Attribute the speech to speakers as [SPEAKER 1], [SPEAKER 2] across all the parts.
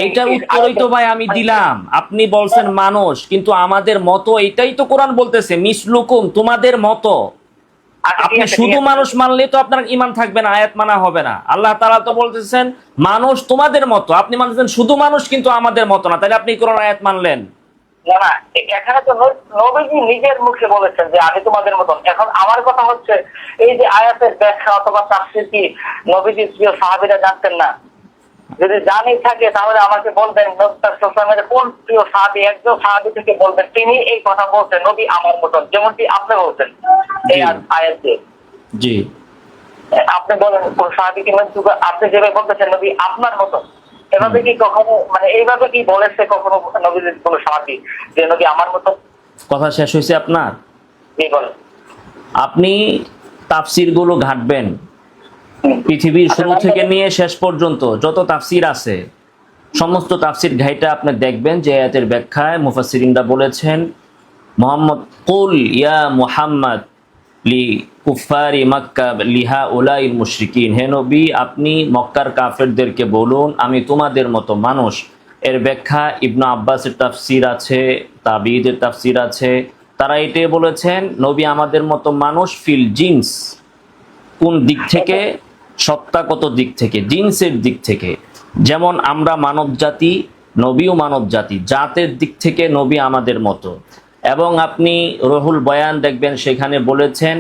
[SPEAKER 1] এইটার উত্তরই তো ভাই আমি দিলাম। আপনি বলছেন মানুষ, কিন্তু আমাদের মতো, এইটাই তো কোরআন বলতেছে, মিসলুকুম, তোমাদের মতো।
[SPEAKER 2] আচ্ছা ঠিক
[SPEAKER 1] আপনি
[SPEAKER 2] আছে, ঠিক
[SPEAKER 1] শুধু
[SPEAKER 2] আছে।
[SPEAKER 1] মানুষ মানলে তো আপনার ঈমান থাকবে না, আয়াত মানা হবে না। আল্লাহ তাআলা তো বলতেছেন মানুষ তোমাদের মতো, আপনি মানতেছেন শুধু মানুষ কিন্তু আমাদের মতো না, তাহলে আপনি কোরআন আয়াত মানলেন?
[SPEAKER 2] না না, এখানে তো নবীজি নিজের মুখে বলেছেন যে আমি তোমাদের মতন। এখন আমার কথা হচ্ছে, এই যে আয়াতের ব্যাখ্যা অথবা তাফসীর কি নবীজি প্রিয় সাহাবীরা জানতেন না? যদি জানি থাকে তাহলে আমাকে বলবেন নবী সাল্লাল্লাহু আলাইহি ওয়াসাল্লামের কোন প্রিয় সাহাবী, একজন সাহাবী থেকে বলবেন তিনি এই কথা বলছেন নবী আমার মতন, যেমনটি আপনি বলছেন এই
[SPEAKER 1] জি
[SPEAKER 2] আয়াত দিয়ে।
[SPEAKER 1] জি।
[SPEAKER 2] আপনি বলেন কোন সাহাবীকে আপনি যেভাবে বলতেছেন নবী আপনার মতন, এভাবে কি কখনো, মানে এইভাবে কি বলেছে কখনো নবীজির কোন সাহাবী যে নবী আমার মতন?
[SPEAKER 1] কথা শেষ হয়েছে আপনার?
[SPEAKER 2] কি বলেন?
[SPEAKER 1] আপনি তাফসির গুলো ঘাটবেন, পৃথিবীর শুরু থেকে নিয়ে শেষ পর্যন্ত যত তাফসির আছে সমস্ত তাফসির ঘাইটা আপনি দেখবেন যে আয়াতের ব্যাখ্যায় মুফাসসিরিনরা বলেছেন মোহাম্মদ কুল ইয়া মুহাম্মদ লি কুফারি মক্কা লিহা উলাইল মুশরিকিন, হে নবী আপনি মক্কার কাফেরদেরকে বলুন আমি তোমাদের মতো মানুষ। এর ব্যাখ্যা ইবনে আব্বাসের তাফসির আছে, তাবিঈদের তাফসির আছে, তারা এটাই বলেছেন নবী আমাদের মতো মানুষ ফিল জিন্স। কোন দিক থেকে? সত্তাগত দিক থেকে, জিন্সের দিক থেকে। যেমন আমরা মানব জাতি, নবীও মানব জাতি, জাতের দিক থেকে নবী আমাদের মতো। এবং আপনি রহুল বয়ান দেখবেন, সেখানে বলেছেন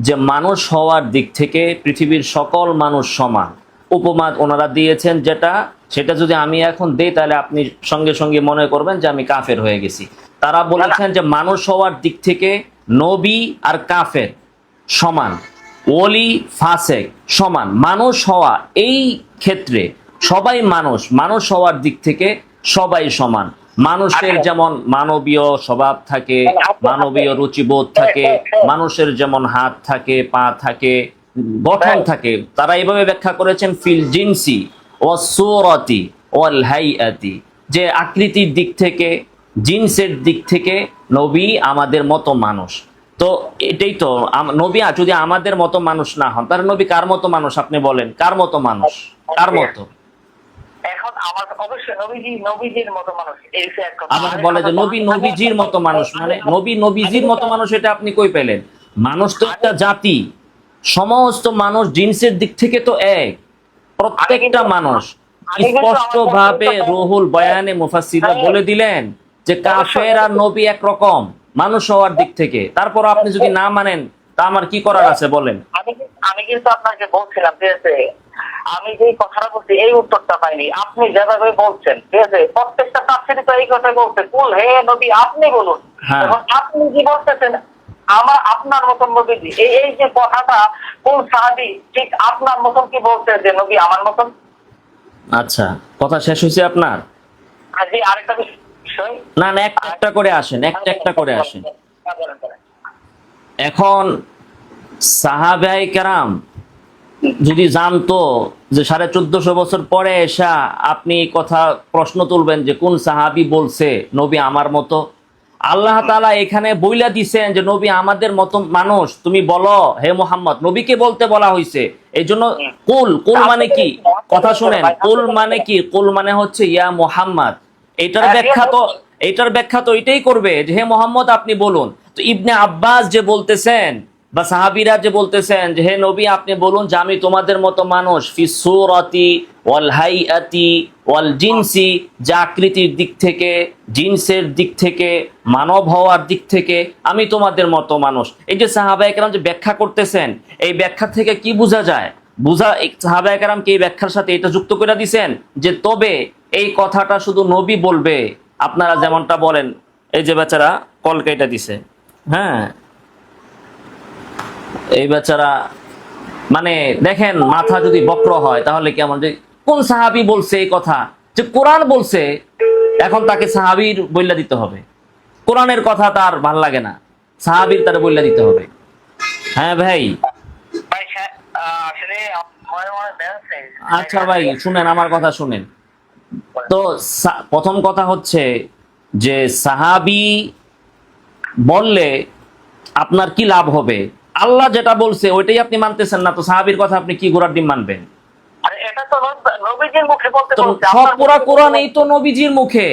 [SPEAKER 1] যে মানুষ হওয়ার দিক থেকে পৃথিবীর সকল মানুষ সমান। উপমা ওনারা দিয়েছেন যেটা, সেটা যদি আমি এখন দেই তাহলে আপনি সঙ্গে সঙ্গে মনে করবেন যে আমি কাফের হয়ে গেছি। তারা বলেছেন যে মানুষ হওয়ার দিক থেকে নবী আর কাফের সমান, ওলি ফাসেক সমান। মানুষ হওয়া এই ক্ষেত্রে সবাই মানুষ, মানুষ হওয়ার দিক থেকে সবাই সমান। মানুষের যেমন মানবীয় স্বভাব থাকে, মানবীয় রুচিবোধ থাকে, মানুষের যেমন হাত থাকে, পা থাকে, গঠন থাকে, তারা এইভাবে ব্যাখ্যা করেছেন ফিল জিনসি ও সুরতি ওয়াল হাইয়াতি, যে আকৃতির দিক থেকে, জিন্সের দিক থেকে নবী আমাদের মতো মানুষ। তো এটাই তো, নবী যদি আমাদের মতো মানুষ না হন তাহলে নবী কার মতো মানুষ? আপনি বলেন কার মতো মানুষ? কার মতো?
[SPEAKER 2] এখন আমার অবশ্যই নবীজির মতো মানুষ, এই হচ্ছে এক কথা।
[SPEAKER 1] আবার বলে যে নবী নবীজির মতো মানুষ, মানে নবী নবীজির মতো মানুষ, এটা আপনি কই পেলেন? মানুষ তো একটা জাতি, সমস্ত মানুষ জিন্সের দিক থেকে তো এক, প্রত্যেকটা মানুষ। স্পষ্ট ভাবে রুহুল বয়ানে মুফাসসিররা বলে দিলেন যে কাফের আর নবী একরকম মানুষ হওয়ার দিক থেকে। তারপর আপনি যদি না মানেন তা আমার কি করার আছে বলেন?
[SPEAKER 2] আমি কিন্তু আপনাকে বলছিলাম, ঠিক আছে, আমি যে কথাটা বলছি এই উত্তরটা পাইনি, আপনি যেভাবে বলছেন, ঠিক আছে, প্রত্যেকটা তাফসীরে তো এই কথা বলছে কুল হে নবী আপনি বলুন।
[SPEAKER 1] হ্যাঁ।
[SPEAKER 2] এখন আপনি কি বলতেছেন আপনার মতন নবীজি, এই যে কথাটা কোন সাহাবী ঠিক আপনার মতন কি বলছে যে নবী আমার মতন?
[SPEAKER 1] আচ্ছা, কথা শেষ হয়েছে আপনার?
[SPEAKER 2] আজকে আরেকটা বিষয়,
[SPEAKER 1] না না, একটা একটা করে আসেন, একটা একটা করে আসেন। এখন সাহাবায়ে কেরাম যদি জানতো যে 1450 বছর পরে এসা আপনি কথা প্রশ্ন তুলবেন যে কোন সাহাবী বলছে নবী আমার মতো, আল্লাহ তাআলা এখানে বইলা দিছেন যে নবী আমাদের মতো মানুষ, তুমি বলো হে মুহাম্মদ, নবীকে বলতে বলা হয়েছে। এই জন্য কুল, কুল মানে কি? কথা শুনেন, কুল মানে কি? কুল মানে হচ্ছে ইয়া মুহাম্মদ। এটার ব্যাখ্যা তো এটাই করবে যে হে মুহাম্মদ আপনি বলুন। তো ইবনে আব্বাস যে বলতেছেন বা সাহাবীরা যে বলতেছেন যে হে নবী আপনি বলুন যে আমি তোমাদের মতো মানুষ ফি সূরাতি ওয়াল হাইয়াতি ওয়াল জিনসি, যে আকৃতির দিক থেকে, জিন্সের দিক থেকে, মানব হওয়ার দিক থেকে আমি তোমাদের মতো মানুষ। এই যে সাহাবায়ে কেরাম যে ব্যাখ্যা করতেছেন, এই ব্যাখ্যা থেকে কি বোঝা যায়? সাহাবায়ে কেরাম কি এই ব্যাখ্যার সাথে এটা যুক্ত করে দিছেন যে তবে এই কথাটা শুধু নবী বলবে? আপনারা যেমনটা বলেন, এই যে বেচারা কল কেটে দিছে, হ্যাঁ, এই বেচারা, মানে দেখেন মাথা যদি বক্র হয় তাহলে কেমন, যে কোন সাহাবী বলছে এই কথা? যে কোরআন বলছে, এখন তাকে সাহাবীর বইলা দিতে হবে। কোরআনের কথা তার ভাল লাগে না, সাহাবীর তার বইলা দিতে হবে। হ্যাঁ ভাই।
[SPEAKER 2] আসলে
[SPEAKER 1] আচ্ছা ভাই শুনেন, আমার কথা শুনেন। তো প্রথম কথা হচ্ছে যে সাহাবী বললে আপনার কি লাভ হবে? আল্লাহ যেটা বলছে ওইটাই আপনি মানতেছেন না, তো সাহাবীর কথা আপনি কি ঘোড়ার ডিম মানবেন?
[SPEAKER 2] এটা তো নবীজির মুখে বলতে
[SPEAKER 1] তো
[SPEAKER 2] বলছে,
[SPEAKER 1] সব পুরা কোরআন এই তো নবীজির মুখে।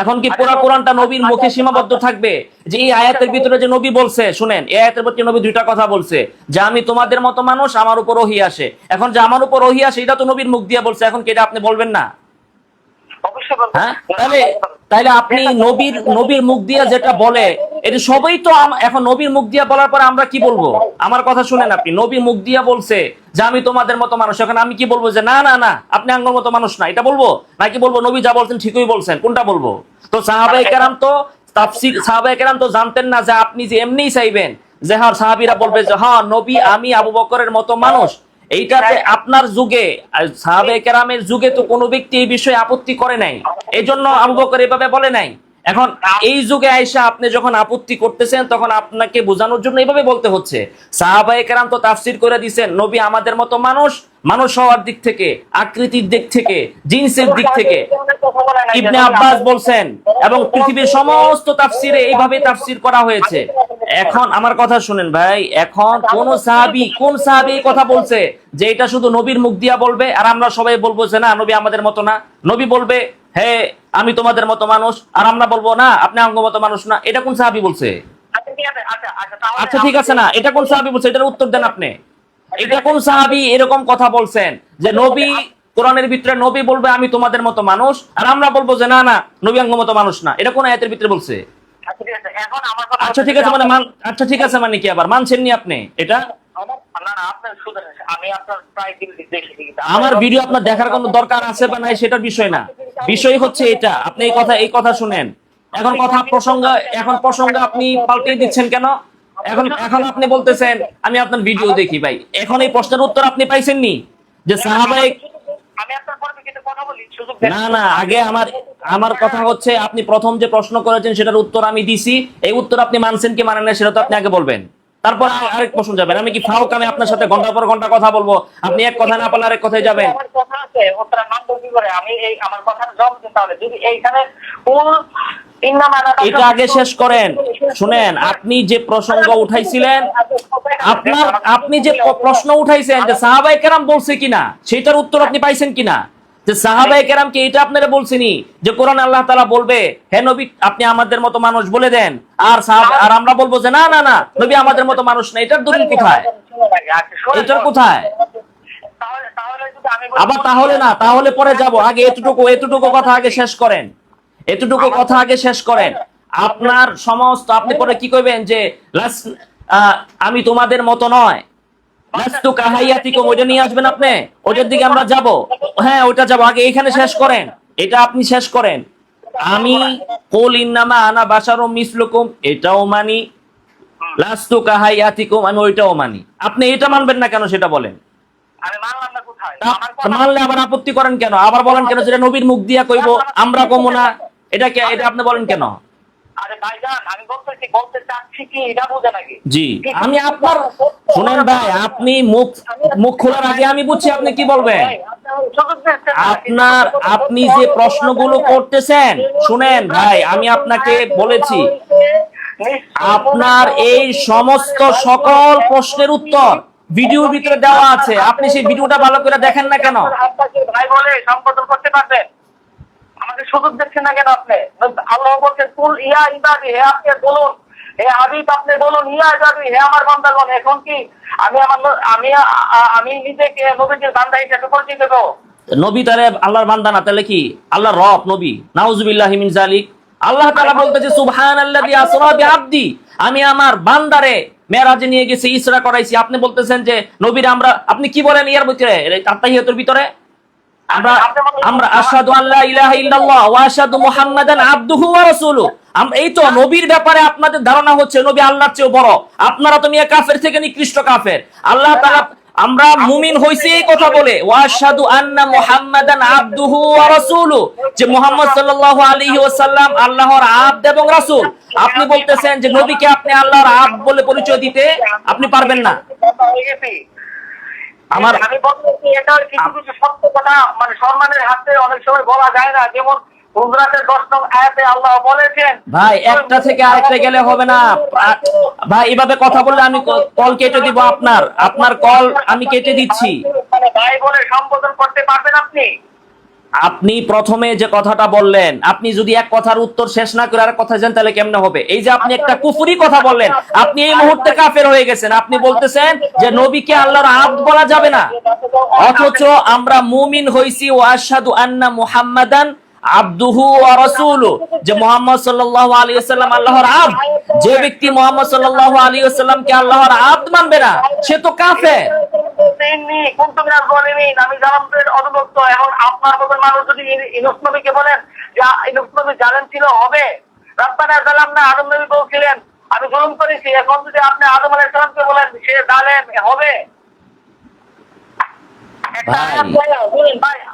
[SPEAKER 1] এখন কি পুরা কোরআনটা নবীর মুখে সীমাবদ্ধ থাকবে? যে এই আয়াতের ভিতরে যে নবী বলছে, শুনেন, এই আয়াতের ভিতরে নবী দুইটা কথা বলছে, যে আমি তোমাদের মতো মানুষ, আমার উপর ওহী আসে। এখন যে আমার উপর ওহী আসে এটা তো নবীর মুখ দিয়ে বলছে, এখন কি এটা আপনি বলবেন না?
[SPEAKER 2] অবশ্যই বলবো।
[SPEAKER 1] হ্যাঁ, তাহলে আপনি নবীর মুখ দিয়ে যেটা বলে এটা সবই তো এখন নবীর মুখ দিয়ে বলার পরে আমরা কি বলবো? আমার কথা শুনেন, আপনি নবীর মুখ দিয়ে বলছে যে আমি তোমাদের মতো মানুষ, এখন আমি কি বলবো যে না না না আপনি আঙ্গুর মতো মানুষ না, এটা বলবো? নাকি বলবো নবী যা বলছেন ঠিকই বলছেন? কোনটা বলবো? তো সাহাবায়ে কেরাম তো সাহাবায়ে কেরাম তো জানতেন না যে আপনি যে এমনিই চাইবেন যে হ্যাঁ, সাহাবীরা বলবে যে হ্যাঁ নবী আমি আবু বকরের মতো মানুষ। এইটাতে আপনার যুগে, সাহাবায়ে কেরামের যুগে তো কোনো ব্যক্তি এই বিষয়ে আপত্তি করে নাই, এই জন্য আবু বকর এভাবে বলে নাই। এখন এই যুগে আয়েশা আপনি যখন আপত্তি করতেছেন, তখন আপনাকে বোঝানোর জন্য এইভাবে বলতে হচ্ছে। সাহাবায়ে কেরাম তো তাফসীর করে দিয়েছেন নবী আমাদের মতো মানুষ, মানুষ হওয়ার দিক থেকে, আকৃতির দিক থেকে, জিন্সের দিক থেকে। ইবনে আব্বাস বলছেন এবং পৃথিবীর সমস্ত তাফসিরে এইভাবে তাফসীর করা হয়েছে। এখন আমার কথা শুনেন ভাই, এখন কোন সাহাবী এই কথা বলছে যে এটা শুধু নবীর মুখ দিয়া বলবে আর আমরা সবাই বলবো যে না নবী আমাদের মতো না? নবী বলবে হে আমি তোমাদের মতো মানুষ, আর আমরা বলবো না আপনি আমার মতো মানুষ না। এটা কোন সাহাবী বলছে? আচ্ছা ঠিক আছে না, এটা কোন সাহাবী বলছে? এটার উত্তর দেন আপনি। এটা কোন সাহাবী এরকম কথা বলছেন যে নবী, কোরআনের ভিতরে নবী বলবে আমি তোমাদের মতো মানুষ, আর আমরা বলবো যে না না নবী আমার মতো মানুষ না? এটা কোন আয়াতের ভিতরে বলছে? আচ্ছা ঠিক আছে, মানে আচ্ছা ঠিক আছে, মানে কি আবার মানছেন নি আপনি এটা? আমার ভিডিও আপনার দেখার কোনো দরকার আছে বা নাই সেটার বিষয় না, বিষয় হচ্ছে এটা। আপনি এই কথা শুনেন, এখন প্রসঙ্গ আপনি পাল্টে দিচ্ছেন কেন? এখন আপনি বলতেছেন আমি আপনার ভিডিও দেখি। ভাই এখন এই প্রশ্নের উত্তর আপনি পাইছেন নি যে সাহাবায়ে, না না আগে আমার কথা হচ্ছে আপনি প্রথম যে প্রশ্ন করেছেন সেটার উত্তর আমি দিছি, এই উত্তর আপনি মানছেন কি মানেন না সেটা তো আপনি আগে বলবেন, তারপর আরেক প্রশ্ন যাবেন। আমি কি ফাউক আমি আপনার সাথে ঘন্টার পর ঘন্টা কথা বলবো, আপনি এক কথা না পারলে আরেক কথায় যাবেন? এটা আগে শেষ করেন। শুনেন, আপনি যে প্রসঙ্গ উঠাইছিলেন, আপনি যে প্রশ্ন উঠাইছেন যে সাহাবায়ে কেরাম বলছে কিনা, সেটার উত্তর আপনি পাইছেন কিনা? যে সাহাবায়ে কেরাম কি এটা আপনারা বলছেনি যে কোরআনে আল্লাহ তাআলা বলবে হে নবী আপনি আমাদের মতো মানুষ বলে দেন, আর আমরা বলবো যে না না না নবী আমাদের মতো মানুষ না? এটার দলিল কোথায়? এটার কোথায়? আবার তাহলে না, তাহলে পরে যাব, আগে এতটুকু কথা আগে শেষ করেন, এতটুকু কথা আগে শেষ করেন। আপনার সমস্ত আপনি পরে কি কইবেন যে আমি তোমাদের মতো নয়, লাস্তু কাহাইয়াতিকুম, ওইটা নিয়ে আসবেন আপনি, ওইটার দিকে আমরা যাব। হ্যাঁ ওইটা যাব, আগে এখানে শেষ করেন, এটা আপনি শেষ করেন। আমি কুল ইন্নামা আনা বাশারুম মিসলুকুম এটাও মানি, লাস্তু কাহাইয়াতিকুম আমি ওইটাও মানি। আপনি এটা মানবেন না কেন সেটা বলেন? মানলে আবার আপত্তি করেন কেন? আবার বলেন কেন যেটা নবীর মুখ দিয়া কইবো আমরা কমো না? এটা আপনি বলেন কেন? জি আমি আপনার, শুনেন ভাই, আপনি মুখ খোলার আগে আমি বুঝছি আপনি কি বলবেন। আপনি যে প্রশ্নগুলো করতেছেন, শুনেন ভাই, আমি আপনাকে বলেছি আপনার এই সমস্ত সকল প্রশ্নের উত্তর ভিডিওর ভিতরে দেওয়া আছে, আপনি সেই ভিডিওটা ভালো করে দেখেন না কেন?
[SPEAKER 2] ভাই বলে সম্বোধন করতে পারবেন, আমাকে সুযোগ দিচ্ছেন না কেন আপনি? আল্লাহ বলছেন কুল ইয়া ইবাদি, হে আপনি বলুন, হে হাবিব আপনি বলুন, ইয়া ইবাদি হে আমার বান্দাগণ। এখন কি আমি নিজেকে নবীর বান্দা হিসেবে পরিচিত দেব?
[SPEAKER 1] নবী তাহলে আল্লাহর বান্দা না, তাহলে কি আল্লাহর রব নবী? নাউজুবিল্লাহি মিন যালিক। আল্লাহ তাআলা বলতেছে সুবহানাল্লাযী আসরা বিআবদি, আমি আমার বান্দারে মেরাজে নিয়ে গেছি, ইসরা করাইছি। আপনি বলতেছেন যে নবীর আপনি কি বলেন ইয়ার ভিতরে, তাহিয়াতুর ভিতরে আমরা আশহাদু আল্লা ইলাহা ইল্লাল্লাহ ওয়া আশহাদু মুহাম্মাদান আবদুহু ওয়া রাসূলুহু। এই তো নবীর ব্যাপারে আপনাদের ধারণা হচ্ছে নবী আল্লাহর চেয়ে বড়, আপনারা তো মিয়া কাফের থেকে নিকৃষ্ট কাফের। আল্লাহ তাআলা আমরা মুমিন হইছি এই কথা বলে, ওয়া আশহাদু আন্না মুহাম্মাদান আবদুহু ওয়া রাসূলুহু, যে মুহাম্মদ সাল্লাল্লাহু আলাইহি ওয়াসাল্লাম আল্লাহর আব্দ এবং রাসূল। আপনি বলতেছেন যে নবীকে আপনি আল্লাহর আব্দ বলে পরিচয় দিতে আপনি পারবেন না।
[SPEAKER 2] আমি বলতেছি এটা কিছু কিছু সত্য কথা মানে সম্মানের হাতে অনেক সময় বলা যায় না, যেমন হুজরাতের 10 নং আয়াতে আল্লাহ বলেছেন।
[SPEAKER 1] ভাই একটা থেকে আরেকটা গেলে হবে না ভাই, এভাবে কথা বললে আমি কল কেটে দিব, আপনার কল আমি কেটে দিচ্ছি।
[SPEAKER 2] মানে ভাই বলে সম্বোধন করতে পারবেন আপনি?
[SPEAKER 1] আপনি প্রথমে যে কথাটা বললেন, আপনি যদি এক কথার উত্তর শেষ না করে আর কথা জানেন তাহলে কেমনে হবে? এই যে আপনি একটা কুফরি কথা বললেন, আপনি এই মুহূর্তে কাফের হয়ে গেছেন। আপনি বলতেছেন যে নবীকে আল্লাহর আব্দ বলা যাবে না, অথচ আমরা মুমিন হইছি ও আশহাদু আন্না মুহাম্মাদান আবদুহু ওয়া রাসূলুহু, যে মুহাম্মদ সাল্লাল্লাহু আলাইহি ওয়াসাল্লাম আল্লাহর আব্দ। যে ব্যক্তি মুহাম্মদ সাল্লাল্লাহু আলাইহি ওয়াসাল্লামকে আল্লাহর আব্দ মানবে না সে তো কাফের।
[SPEAKER 2] আমি জালামদের অধভুক্ত। এখন আপনার মতন মানুষ যদি ইউনূস নবীকে বলেন যে ইউনূস নবী জালেম ছিল, হবে? রব্বানা যালামনা, আদম নবী বলছিলেন আমি জুলুম করেছি। এখন যদি আপনি আদম আলাইহিস সালামকে বলেন সে জালেম, হবে?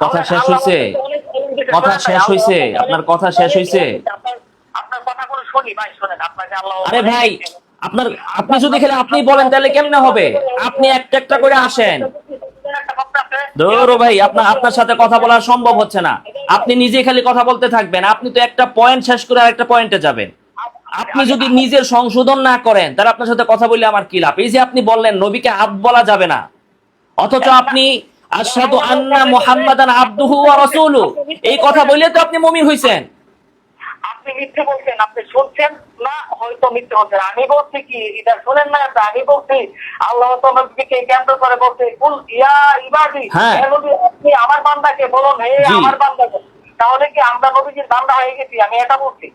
[SPEAKER 1] কথা শেষ হয়েছে, কথা শেষ হয়েছে, আপনার কথা শেষ হয়েছে।
[SPEAKER 2] আপনার কথাগুলো শুনি ভাই, শোনেন। আপনাকে আল্লাহ,
[SPEAKER 1] আরে ভাই, আপনি যদি খেলে আপনি বলেন তাহলে কেমনে হবে? আপনি একটা একটা করে আসেন। ধরো ভাই, আপনার সাথে কথা বলা সম্ভব হচ্ছে না। আপনি নিজে খালি কথা বলতে থাকবেন। আপনি তো একটা পয়েন্ট শেষ করে আরেকটা পয়েন্টে যাবেন। আপনি যদি নিজের সংশোধন না করেন তাহলে আপনার সাথে কথা বললে আমার কি লাভ? এই যে আপনি বললেন নবীকে আব্দ বলা যাবে না, অথচ আপনি আশহাদু আন্না মুহাম্মাদান আবদুহু ওয়া রাসূলুহু এই কথা বললে তো আপনি মুমিন হইছেন।
[SPEAKER 2] আপনি মিথ্যে বলছেন, আপনি শুনছেন না, হয়তো মিথ্যে বলছেন। আমি বলছি কি, এটা শুনেন না? আমি বলছি আল্লাহ তো নবীকে কেন্দ্র করে বলছে কুল ইয়া ইবাদি,
[SPEAKER 1] হ্যাঁ।
[SPEAKER 2] হে নবী আপনি আমার বান্দাকে বলুন, হে
[SPEAKER 1] জি।
[SPEAKER 2] আমার বান্দাকে। তাহলে কি আমরা নবীজির বান্দা হয়ে গেছি? আমি এটা বলছি।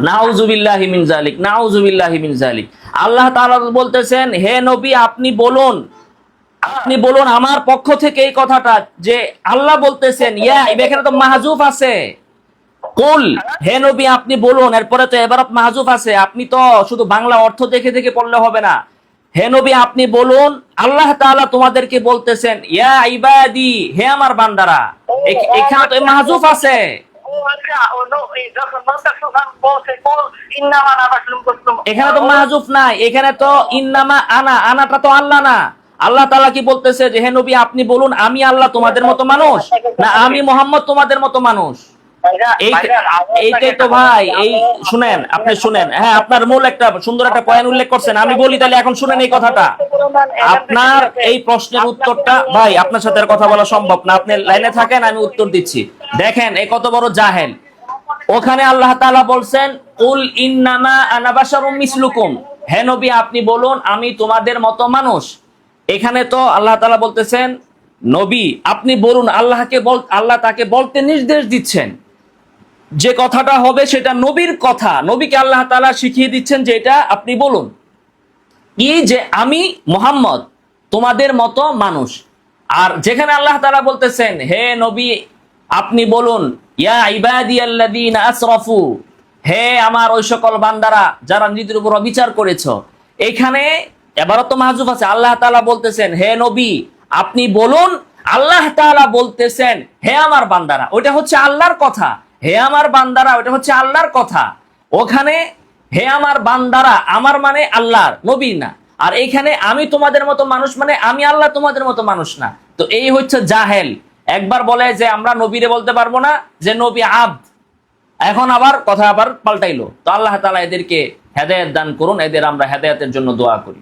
[SPEAKER 1] নাউযুবিল্লাহি মিন যালিক, নাউযুবিল্লাহি মিন যালিক। আল্লাহ তাআলা বলতেছেন হে নবী আপনি বলুন, আপনি বলুন আমার পক্ষ থেকে এই কথাটা, যে আল্লাহ বলতেছেন ইয়া, এখানে তো মাহজুফ আছে। কুল, হে নবী আপনি বলুন, এরপরে তো এবারত মাহজুফ আছে। আপনি তো শুধু বাংলা অর্থ দেখে দেখে পড়লে হবে না। হে নবী আপনি বলুন, আল্লাহ তাআলা তোমাদেরকে বলতেছেন ইয়া ইবাদি, হে আমার বান্দারা। এখানে তো মাহজুফ আছে। এখানে তো মাহজুফ নাই, এখানে তো ইন্নামা আনা, আনাটা তো আল্লাহ না। আল্লাহ তাআলা কি বলতেছে যে হে নবী আপনি বলুন আমি আল্লাহ তোমাদের মতো মানুষ, না আমি মুহাম্মদ তোমাদের মতো মানুষ। এইটাই তো ভাই। এই শুনেন, আপনি শুনেন। হ্যাঁ, আপনার মূল একটা সুন্দর একটা পয়েন্ট উল্লেখ করছেন, আমি বলি তাহলে এখন শুনেন এই কথাটা। আপনার এই প্রশ্নের উত্তরটা ভাই, আপনার সাথে আর কথা বলা সম্ভব না। আপনি লাইনে থাকেন, আমি উত্তর দিচ্ছি। দেখেন এই কত বড় জাহেল। ওখানে আল্লাহ তাআলা বলছেন কুল ইন্নামা আনা বাশারুম মিসলুকুম, হে নবী আপনি বলুন আমি তোমাদের মতো মানুষ। এখানে তো আল্লাহ তাআলা বলতেছেন নবী আপনি বলুন, আল্লাহ তাকে বলতে নির্দেশ দিচ্ছেন। যে কথাটা হবে সেটা নবীর কথা, নবীকে আল্লাহ তাআলা শিখিয়ে দিচ্ছেন যে এটা আপনি বলুন কি, যে আমি মুহাম্মদ তোমাদের মতো মানুষ। আর যেখানে আল্লাহ তাআলা বলতেছেন হে নবী আপনি বলুন ইয়া ইবাদিয়াল্লাযীনা আসরাফু, হে আমার ওই সকল বান্দারা যারা নিজেদের উপর অবিচার করেছো। এখানে এবারত মাহজুফ আছে। আল্লাহ তাআলা বলতেছেন হে নবী আপনি বলুন, আল্লাহ তাআলা বলতেছেন হে আমার বান্দারা। ওটা হচ্ছে আল্লাহর কথা। হে আমার বান্দারা ওটা হচ্ছে আল্লাহর কথা। ওখানে হে আমার বান্দারা, আমার মানে আল্লাহর, নবী না। আর এইখানে আমি তোমাদের মতো মানুষ মানে আমি আল্লাহ তোমাদের মতো মানুষ না। তো এই হচ্ছে জাহেল। একবার বলে যে আমরা নবীরে বলতে পারবো না যে নবী আব্দ, এখন আবার কথা আবার পাল্টাইলো। তো আল্লাহ তাআলা এদেরকে হেদায়েত দান করুন, এদের আমরা হেদায়েতের জন্য দোয়া করি।